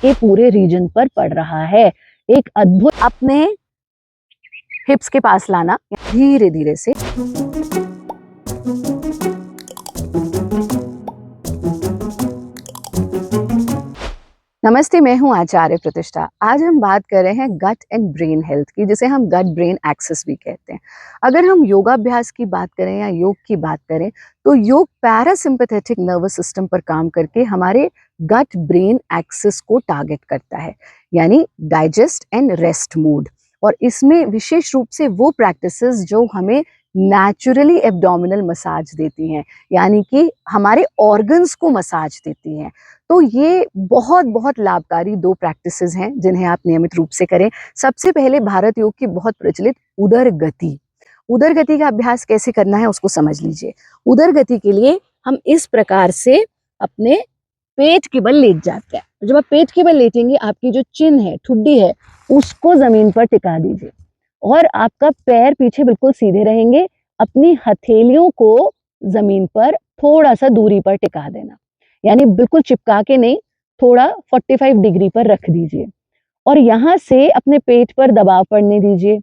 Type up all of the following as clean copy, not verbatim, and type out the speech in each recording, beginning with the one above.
के पूरे रीजन पर पड़ रहा है। एक अद्भुत अपने हिप्स के पास लाना, धीरे धीरे से। नमस्ते, मैं हूं आचार्य प्रतिष्ठा। आज हम बात कर रहे हैं गट एंड ब्रेन हेल्थ की, जिसे हम गट ब्रेन एक्सिस भी कहते हैं। अगर हम योगाभ्यास की बात करें या योग की बात करें, तो योग पैरासिम्पैथेटिक नर्वस सिस्टम पर काम करके हमारे गट ब्रेन एक्सिस को टारगेट करता है, यानी डाइजेस्ट एंड रेस्ट मोड। और इसमें विशेष रूप से वो प्रैक्टिसेस जो हमें नेचुरली एब्डोमिनल मसाज देती हैं, यानी कि हमारे ऑर्गन्स को मसाज देती हैं। तो ये बहुत बहुत लाभकारी दो प्रैक्टिसेस हैं जिन्हें आप नियमित रूप से करें। सबसे पहले भारत योग की बहुत प्रचलित उदर गति। उदर गति का अभ्यास कैसे करना है उसको समझ लीजिए। उदर गति के लिए हम इस प्रकार से अपने पेट के बल लेट जाते हैं। जब आप पेट के बल लेटेंगे, आपकी जो चिन है, ठुड्डी है, उसको जमीन पर टिका दीजिए और आपका पैर पीछे बिल्कुल सीधे रहेंगे। अपनी हथेलियों को जमीन पर थोड़ा सा दूरी पर टिका देना, यानी बिल्कुल चिपका के नहीं, थोड़ा 45 डिग्री पर रख दीजिए और यहाँ से अपने पेट पर दबाव पड़ने दीजिए।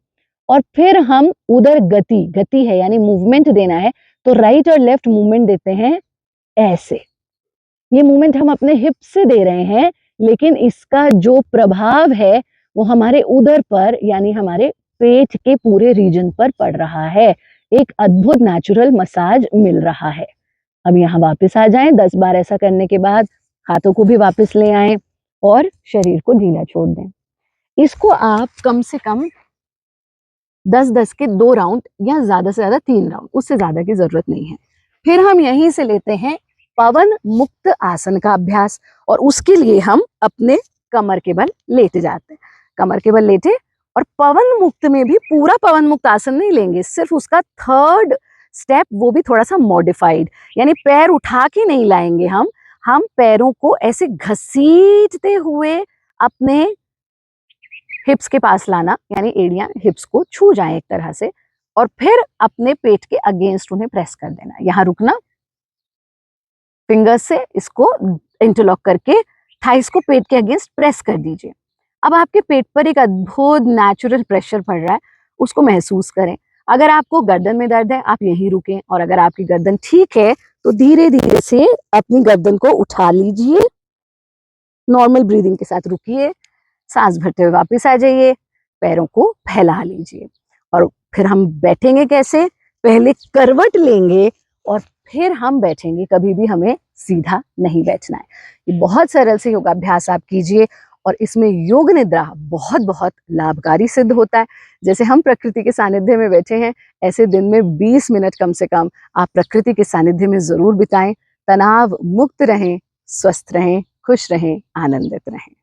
और फिर हम उदर गति, गति है यानी मूवमेंट देना है, तो राइट और लेफ्ट मूवमेंट देते हैं ऐसे। ये मूवमेंट हम अपने हिप से दे रहे हैं, लेकिन इसका जो प्रभाव है वो हमारे उदर पर, यानी हमारे पेट के पूरे रीजन पर पड़ रहा है। एक अद्भुत नेचुरल मसाज मिल रहा है। अब यहाँ वापस आ जाएं। 10 बार ऐसा करने के बाद हाथों को भी वापस ले आएं और शरीर को ढीला छोड़ दें। इसको आप कम से कम 10-10 के 2 राउंड या ज्यादा से ज्यादा 3 राउंड, उससे ज्यादा की जरूरत नहीं है। फिर हम यहीं से लेते हैं पवन मुक्त आसन का अभ्यास, और उसके लिए हम अपने कमर के बल लेटे जाते हैं। कमर के बल लेटे और पवन मुक्त में भी पूरा पवन मुक्त आसन नहीं लेंगे, सिर्फ उसका थर्ड स्टेप, वो भी थोड़ा सा मॉडिफाइड, यानी पैर उठा के नहीं लाएंगे। हम पैरों को ऐसे घसीटते हुए अपने हिप्स के पास लाना, यानी एड़ियां हिप्स को छू जाएं एक तरह से, और फिर अपने पेट के अगेंस्ट उन्हें प्रेस कर देना। यहां रुकना, फिंगर्स से इसको इंटरलॉक करके थाइस को पेट के अगेंस्ट प्रेस कर दीजिए। अब आपके पेट पर एक अद्भुत नेचुरल प्रेशर पड़ रहा है, उसको महसूस करें। अगर आपको गर्दन में दर्द है, आप यहीं रुकें, और अगर आपकी गर्दन ठीक है तो धीरे धीरे से अपनी गर्दन को उठा लीजिए। नॉर्मल ब्रीदिंग के साथ रुकिए, सांस भरते हुए वापस आ जाइए, पैरों को फैला लीजिए। और फिर हम बैठेंगे कैसे? पहले करवट लेंगे और फिर हम बैठेंगे। कभी भी हमें सीधा नहीं बैठना है। ये बहुत सरल से योगाभ्यास आप कीजिए, और इसमें योग निद्रा बहुत बहुत लाभकारी सिद्ध होता है। जैसे हम प्रकृति के सानिध्य में बैठे हैं, ऐसे दिन में 20 मिनट कम से कम आप प्रकृति के सानिध्य में जरूर बिताएं। तनाव मुक्त रहें, स्वस्थ रहें, खुश रहें, आनंदित रहें।